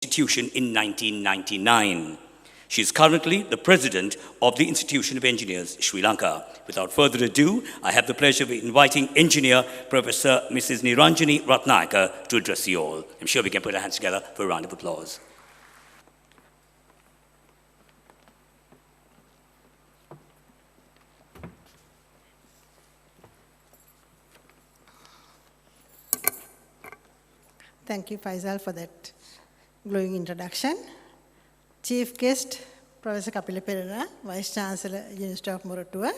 institution in 1999. She is currently the president of the Institution of Engineers, Sri Lanka. Without further ado, I have the pleasure of inviting engineer Professor Mrs. Niranjani Ratnayaka to address you all. I'm sure we can put our hands together for a round of applause. Thank you, Faisal, for that glowing introduction. Chief guest, Professor Kapila Perera, Vice Chancellor, University of Moratuwa.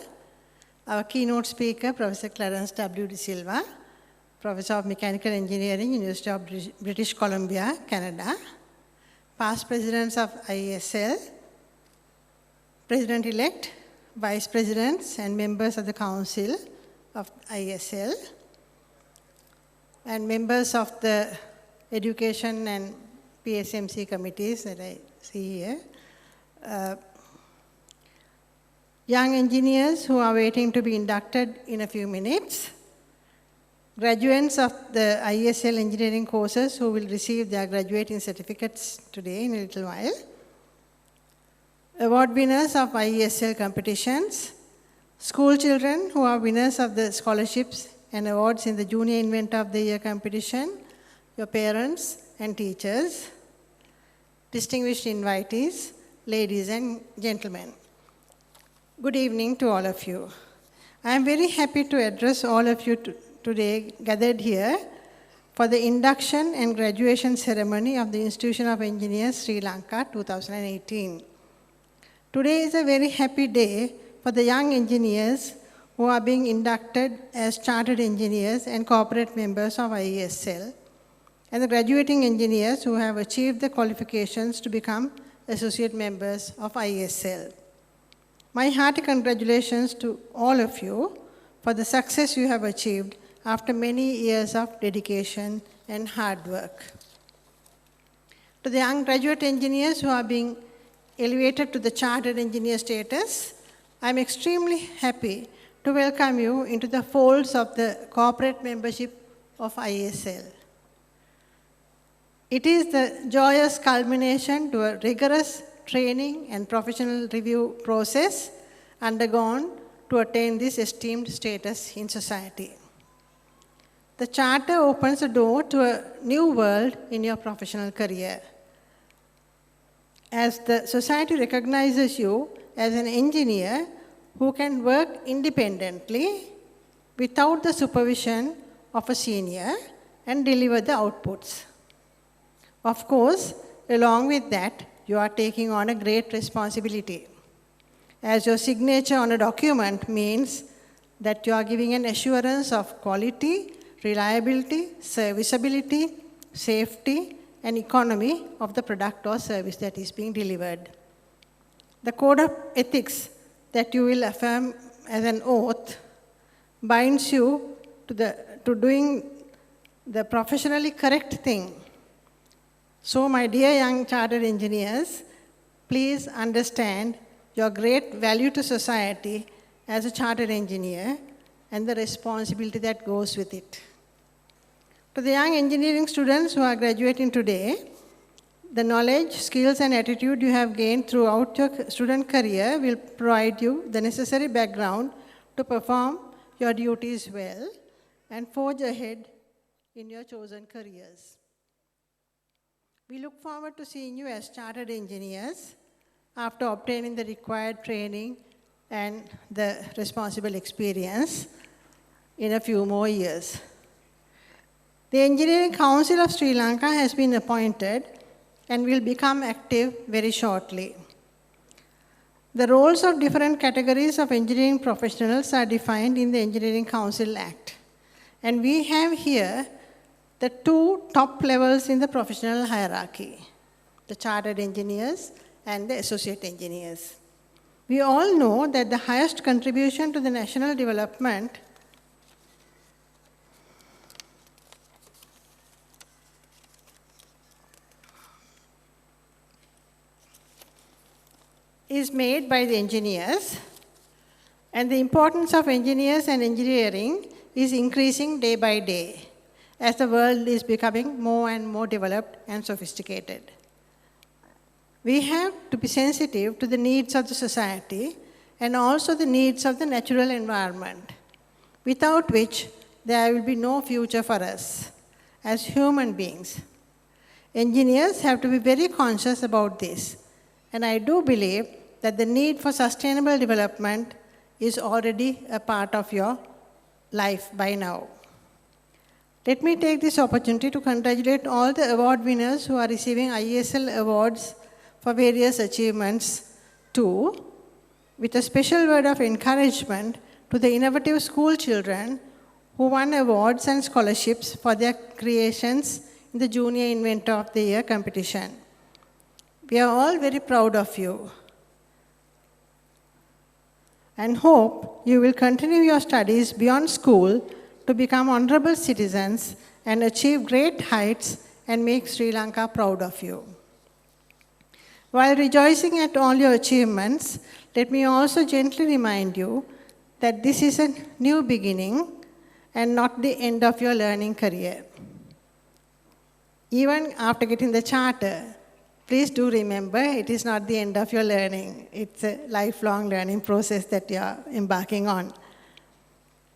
Our keynote speaker, Professor Clarence W. De Silva, Professor of Mechanical Engineering, University of British Columbia, Canada. Past presidents of IESL, President-elect, Vice Presidents, and members of the Council of IESL, and members of the Education and PSMC committees that I see here. Young engineers who are waiting to be inducted in a few minutes. Graduates of the IESL engineering courses who will receive their graduating certificates today in a little while. Award winners of IESL competitions. School children who are winners of the scholarships and awards in the Junior Inventor of the Year competition. Your parents and teachers. Distinguished invitees, ladies and gentlemen. Good evening to all of you. I am very happy to address all of you today gathered here for the induction and graduation ceremony of the Institution of Engineers, Sri Lanka 2018. Today is a very happy day for the young engineers who are being inducted as chartered engineers and corporate members of IESL, and the graduating engineers who have achieved the qualifications to become associate members of IESL. My hearty congratulations to all of you for the success you have achieved after many years of dedication and hard work. To the young graduate engineers who are being elevated to the chartered engineer status, I'm extremely happy to welcome you into the folds of the corporate membership of IESL. It is the joyous culmination to a rigorous training and professional review process undergone to attain this esteemed status in society. The charter opens the door to a new world in your professional career. As the society recognizes you as an engineer who can work independently without the supervision of a senior and deliver the outputs. Of course, along with that, you are taking on a great responsibility, as your signature on a document means that you are giving an assurance of quality, reliability, serviceability, safety, and economy of the product or service that is being delivered. The code of ethics that you will affirm as an oath binds you to doing the professionally correct thing. So, my dear young chartered engineers, please understand your great value to society as a chartered engineer and the responsibility that goes with it. To the young engineering students who are graduating today, the knowledge, skills, and attitude you have gained throughout your student career will provide you the necessary background to perform your duties well and forge ahead in your chosen careers. We look forward to seeing you as chartered engineers after obtaining the required training and the responsible experience in a few more years. The Engineering Council of Sri Lanka has been appointed and will become active very shortly. The roles of different categories of engineering professionals are defined in the Engineering Council Act. And we have here the two top levels in the professional hierarchy, the chartered engineers and the associate engineers. We all know that the highest contribution to the national development is made by the engineers, and the importance of engineers and engineering is increasing day by day as the world is becoming more and more developed and sophisticated. We have to be sensitive to the needs of the society and also the needs of the natural environment, without which there will be no future for us as human beings. Engineers have to be very conscious about this, and I do believe that the need for sustainable development is already a part of your life by now. Let me take this opportunity to congratulate all the award winners who are receiving IESL awards for various achievements too, with a special word of encouragement to the innovative school children who won awards and scholarships for their creations in the Junior Inventor of the Year competition. We are all very proud of you and hope you will continue your studies beyond school to become honorable citizens and achieve great heights and make Sri Lanka proud of you. While rejoicing at all your achievements, let me also gently remind you that this is a new beginning and not the end of your learning career. Even after getting the charter, please do remember it is not the end of your learning. It's a lifelong learning process that you are embarking on.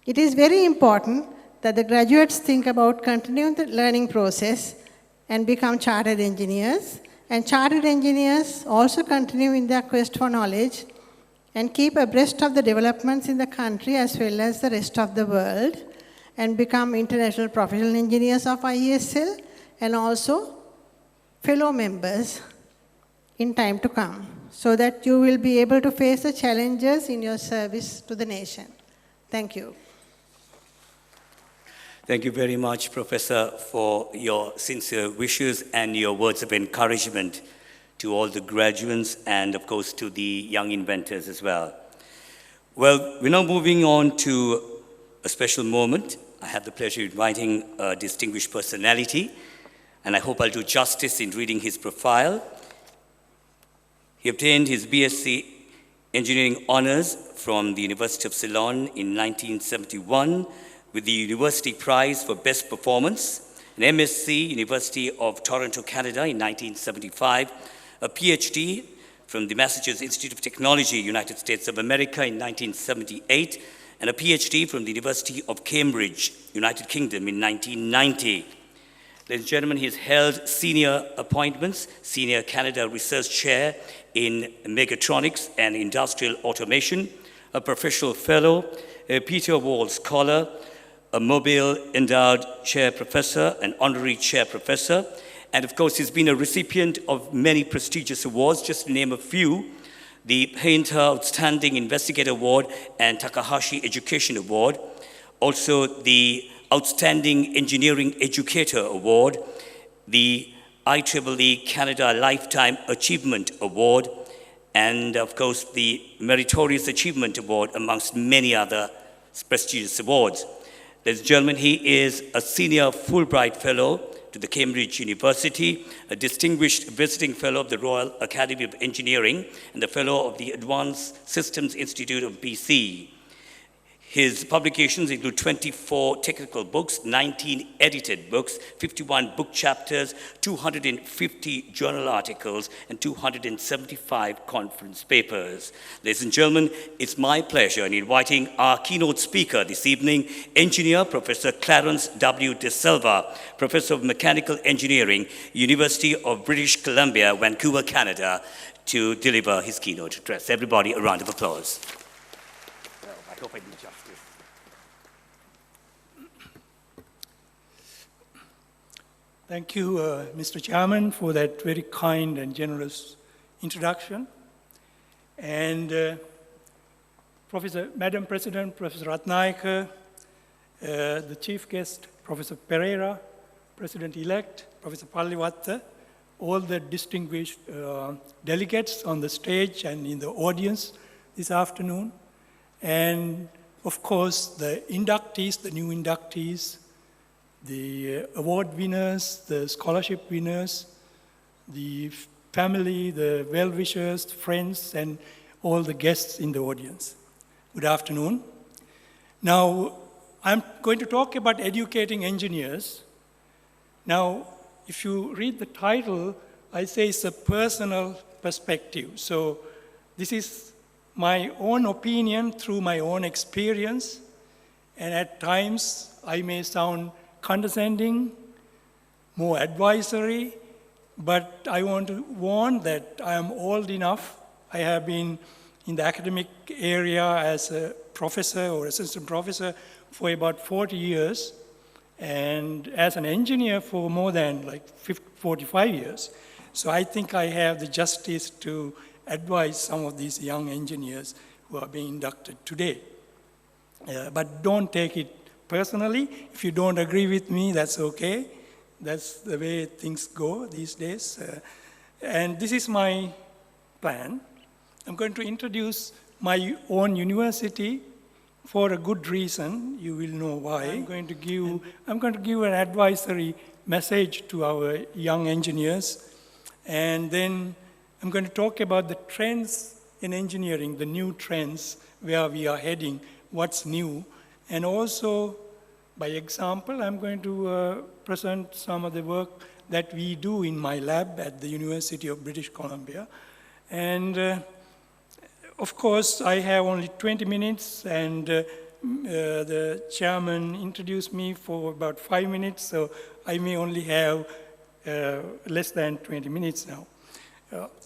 It is very important that the graduates think about continuing the learning process and become chartered engineers. And chartered engineers also continue in their quest for knowledge and keep abreast of the developments in the country as well as the rest of the world and become international professional engineers of IESL and also fellow members in time to come, so that you will be able to face the challenges in your service to the nation. Thank you. Thank you very much, Professor, for your sincere wishes and your words of encouragement to all the graduates and, of course, to the young inventors as well. Well, we're now moving on to a special moment. I have the pleasure of inviting a distinguished personality, and I hope I'll do justice in reading his profile. He obtained his BSc Engineering Honours from the University of Ceylon in 1971, with the University Prize for Best Performance, an MSc, University of Toronto, Canada in 1975, a PhD from the Massachusetts Institute of Technology, United States of America in 1978, and a PhD from the University of Cambridge, United Kingdom in 1990. Ladies and gentlemen, he has held senior appointments, Senior Canada Research Chair in Mechatronics and Industrial Automation, a Professional Fellow, a Peter Wall Scholar, a Mobile Endowed Chair Professor, an Honorary Chair Professor, and of course he's been a recipient of many prestigious awards, just to name a few: the Painter Outstanding Investigator Award and Takahashi Education Award, also the Outstanding Engineering Educator Award, the IEEE Canada Lifetime Achievement Award, and of course the Meritorious Achievement Award, amongst many other prestigious awards. Ladies and gentlemen, he is a Senior Fulbright Fellow to the Cambridge University, a Distinguished Visiting Fellow of the Royal Academy of Engineering, and a Fellow of the Advanced Systems Institute of BC. His publications include 24 technical books, 19 edited books, 51 book chapters, 250 journal articles, and 275 conference papers. Ladies and gentlemen, it's my pleasure in inviting our keynote speaker this evening, Engineer Professor Clarence W. De Silva, Professor of Mechanical Engineering, University of British Columbia, Vancouver, Canada, to deliver his keynote address. Everybody, a round of applause. Well, I hope I did justice. Thank you, Mr. Chairman, for that very kind and generous introduction. And Madam President, Professor Ratnayaka, the chief guest, Professor Pereira, President-elect, Professor Pallivatta, all the distinguished delegates on the stage and in the audience this afternoon, and of course the inductees, the new inductees, the award winners, the scholarship winners, the family, the well-wishers, friends, and all the guests in the audience. Good afternoon. Now, I'm going to talk about educating engineers. Now, if you read the title, I say it's a personal perspective. So this is my own opinion through my own experience, and at times I may sound condescending, more advisory, but I want to warn that I am old enough. I have been in the academic area as a professor or assistant professor for about 40 years, and as an engineer for more than like 45 years. So I think I have the justice to advise some of these young engineers who are being inducted today. But don't take it personally. If you don't agree with me, that's okay. That's the way things go these days. And this is my plan. I'm going to introduce my own university for a good reason. You will know why. I'm going to give an advisory message to our young engineers. And then I'm going to talk about the trends in engineering, the new trends, where we are heading, what's new. And also, by example, I'm going to present some of the work that we do in my lab at the University of British Columbia. And of course, I have only 20 minutes, and the chairman introduced me for about 5 minutes, so I may only have less than 20 minutes now.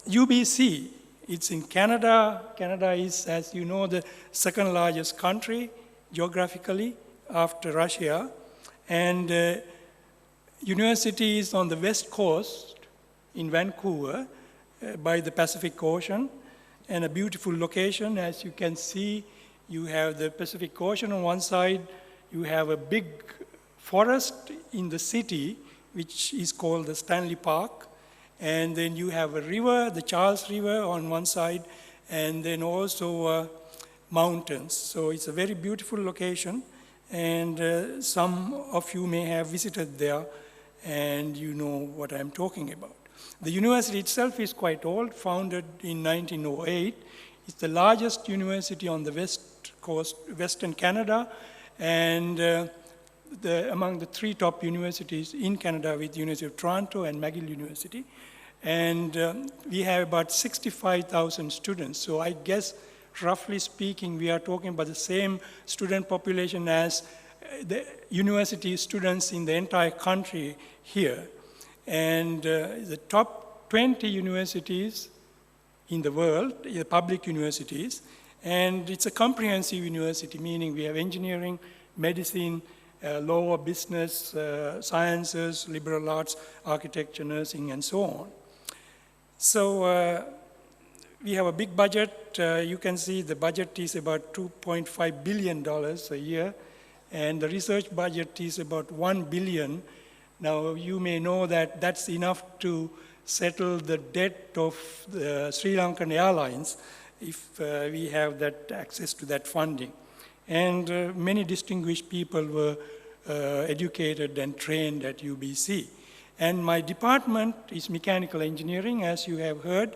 UBC, it's in Canada. Canada is, as you know, the second largest country geographically after Russia. And university is on the west coast in Vancouver by the Pacific Ocean, and a beautiful location. As you can see, you have the Pacific Ocean on one side, you have a big forest in the city, which is called the Stanley Park, and then you have a river, the Charles River on one side, and then also mountains. So it's a very beautiful location, and some of you may have visited there, and you know what I'm talking about. The university itself is quite old, founded in 1908. It's the largest university on the west coast, Western Canada, and among the 3 top universities in Canada with University of Toronto and McGill University. And we have about 65,000 students. So I guess, roughly speaking, we are talking about the same student population as the university students in the entire country here. And the top 20 universities in the world, the public universities, and it's a comprehensive university, meaning we have engineering, medicine, law, business, sciences, liberal arts, architecture, nursing, and so on. So we have a big budget. You can see the budget is about $2.5 billion a year, and the research budget is about $1 billion. Now, you may know that that's enough to settle the debt of the Sri Lankan Airlines if we have that access to that funding. And many distinguished people were educated and trained at UBC. And my department is mechanical engineering, as you have heard,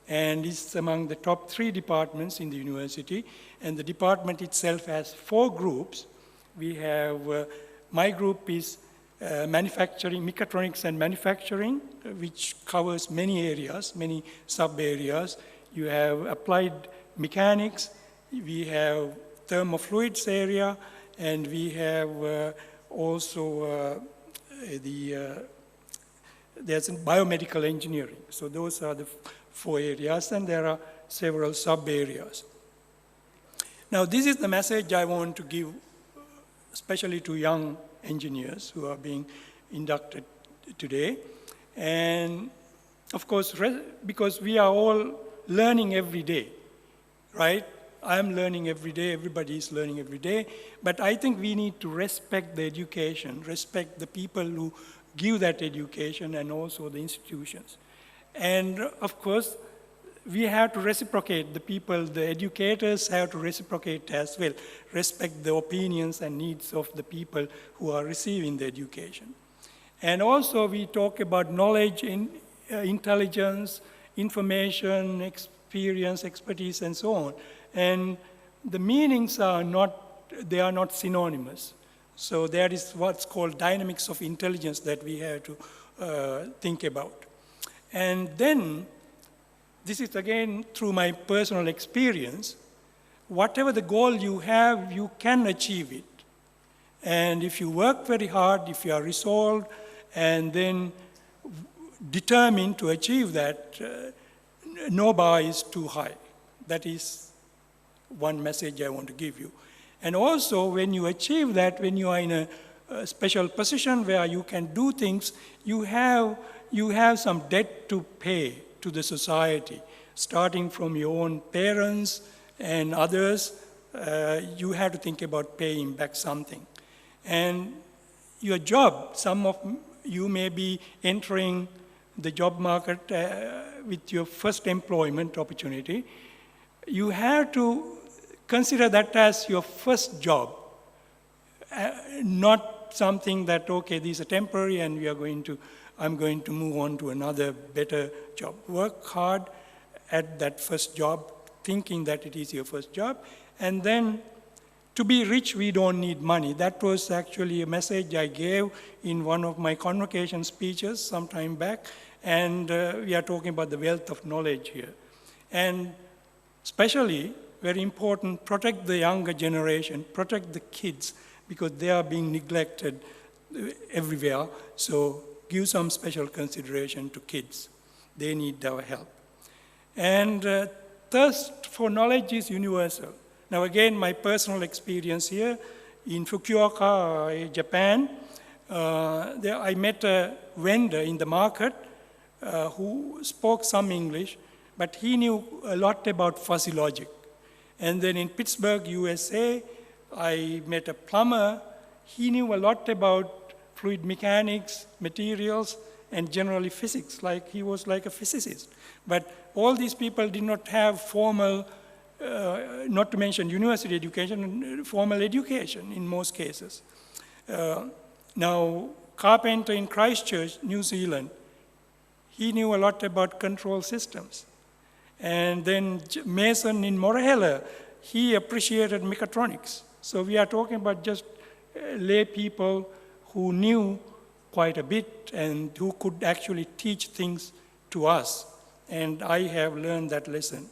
and it's among the top 3 departments in the university. And the department itself has 4 groups. We have, my group is manufacturing, mechatronics and manufacturing, which covers many areas, many sub-areas. You have applied mechanics, we have thermofluids area, and we have also there's biomedical engineering. So those are the 4 areas, and there are several sub-areas. Now, this is the message I want to give, especially to young engineers who are being inducted today. And of course, because we are all learning every day, right? I'm learning every day, everybody is learning every day, but I think we need to respect the education, respect the people who give that education, and also the institutions. And of course, we have to reciprocate. The people, the educators have to reciprocate as well, respect the opinions and needs of the people who are receiving the education. And also we talk about knowledge, intelligence, information, experience, expertise, and so on. And the meanings are they are not synonymous. So there is what's called dynamics of intelligence that we have to think about. And then, this is again through my personal experience. Whatever the goal you have, you can achieve it. And if you work very hard, if you are resolved, and then determined to achieve that, no bar is too high. That is one message I want to give you. And also, when you achieve that, when you are in a special position where you can do things, you have some debt to pay to the society, starting from your own parents and others. You have to think about paying back something. And your job, some of you may be entering the job market with your first employment opportunity. You have to consider that as your first job, not something that, okay, these are temporary and I'm going to move on to another better job. Work hard at that first job, thinking that it is your first job. And then, to be rich, we don't need money. That was actually a message I gave in one of my convocation speeches some time back. And we are talking about the wealth of knowledge here. And especially, very important, protect the younger generation, protect the kids, because they are being neglected everywhere. So give some special consideration to kids. They need our help. And thirst for knowledge is universal. Now again, my personal experience here, in Fukuoka, Japan, there I met a vendor in the market who spoke some English, but he knew a lot about fuzzy logic. And then in Pittsburgh, USA, I met a plumber. He knew a lot about fluid mechanics, materials, and generally physics, like he was like a physicist. But all these people did not have formal, not to mention university education, formal education in most cases. Now, carpenter in Christchurch, New Zealand, he knew a lot about control systems. And then Mason in Morehela, he appreciated mechatronics. So we are talking about just lay people who knew quite a bit and who could actually teach things to us. And I have learned that lesson.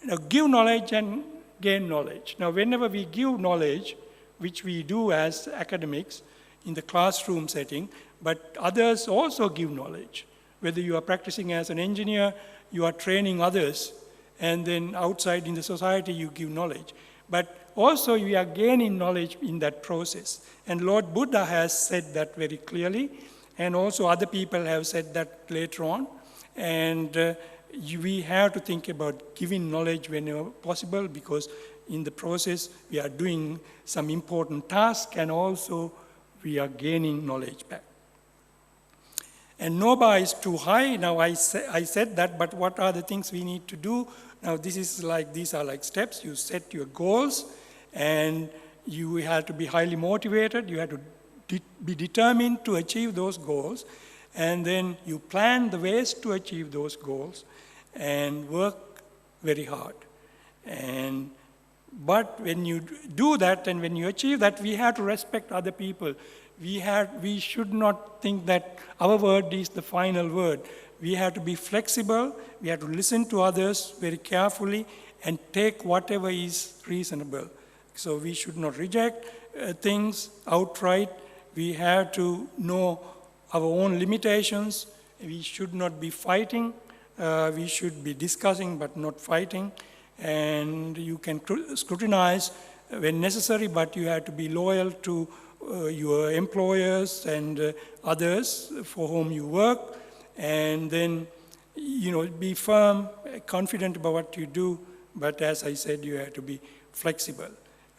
Now, give knowledge and gain knowledge. Now, whenever we give knowledge, which we do as academics in the classroom setting, but others also give knowledge. Whether you are practicing as an engineer, you are training others, and then outside in the society you give knowledge. But also you are gaining knowledge in that process. And Lord Buddha has said that very clearly, and also other people have said that later on. And we have to think about giving knowledge whenever possible, because in the process we are doing some important tasks, and also we are gaining knowledge back. And no bar is too high. Now I said that, but what are the things we need to do? Now these are like steps. You set your goals, and you have to be highly motivated. You have to be determined to achieve those goals. And then you plan the ways to achieve those goals and work very hard. But when you do that and when you achieve that, we have to respect other people. We should not think that our word is the final word. We have to be flexible. We have to listen to others very carefully and take whatever is reasonable. So we should not reject things outright. We have to know our own limitations. We should not be fighting. We should be discussing but not fighting. And you can scrutinize when necessary, but you have to be loyal to your employers and others for whom you work, and then be firm, confident about what you do, but as I said, you have to be flexible.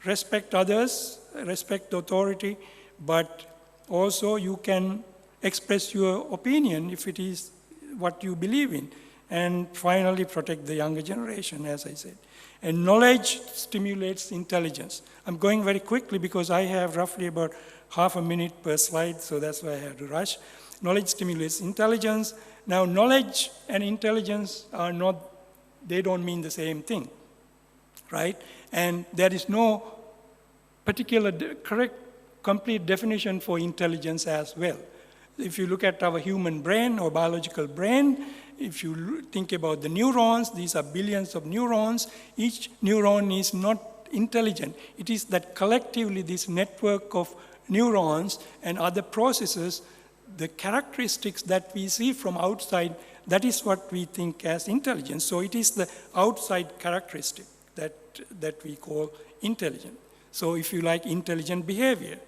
Respect others, respect authority, but also you can express your opinion if it is what you believe in. And finally, protect the younger generation, as I said. And knowledge stimulates intelligence. I'm going very quickly because I have roughly about half a minute per slide, so that's why I have to rush. Knowledge stimulates intelligence. Now, knowledge and intelligence they don't mean the same thing, right? And there is no particular correct, complete definition for intelligence as well. If you look at our human brain or biological brain, if you think about the neurons, these are billions of neurons. Each neuron is not intelligent. It is that collectively this network of neurons and other processes, the characteristics that we see from outside, that is what we think as intelligence. So it is the outside characteristic that we call intelligent. So if you like, intelligent behavior.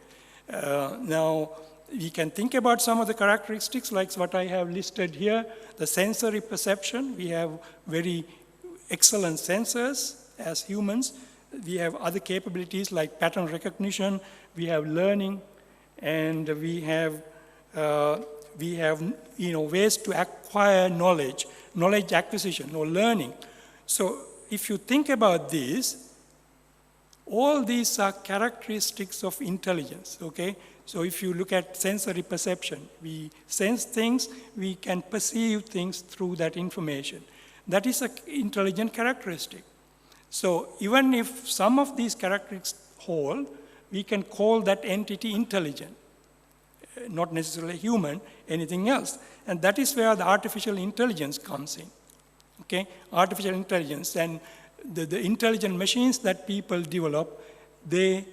Now, we can think about some of the characteristics like what I have listed here. The sensory perception, we have very excellent sensors as humans. We have other capabilities like pattern recognition, we have learning, and we have ways to acquire knowledge acquisition or learning. So if you think about this, all these are characteristics of intelligence, okay? So if you look at sensory perception, we sense things, we can perceive things through that information. That is an intelligent characteristic. So even if some of these characteristics hold, we can call that entity intelligent. Not necessarily human, anything else. And that is where the artificial intelligence comes in, okay? Artificial intelligence and the intelligent machines that people develop, they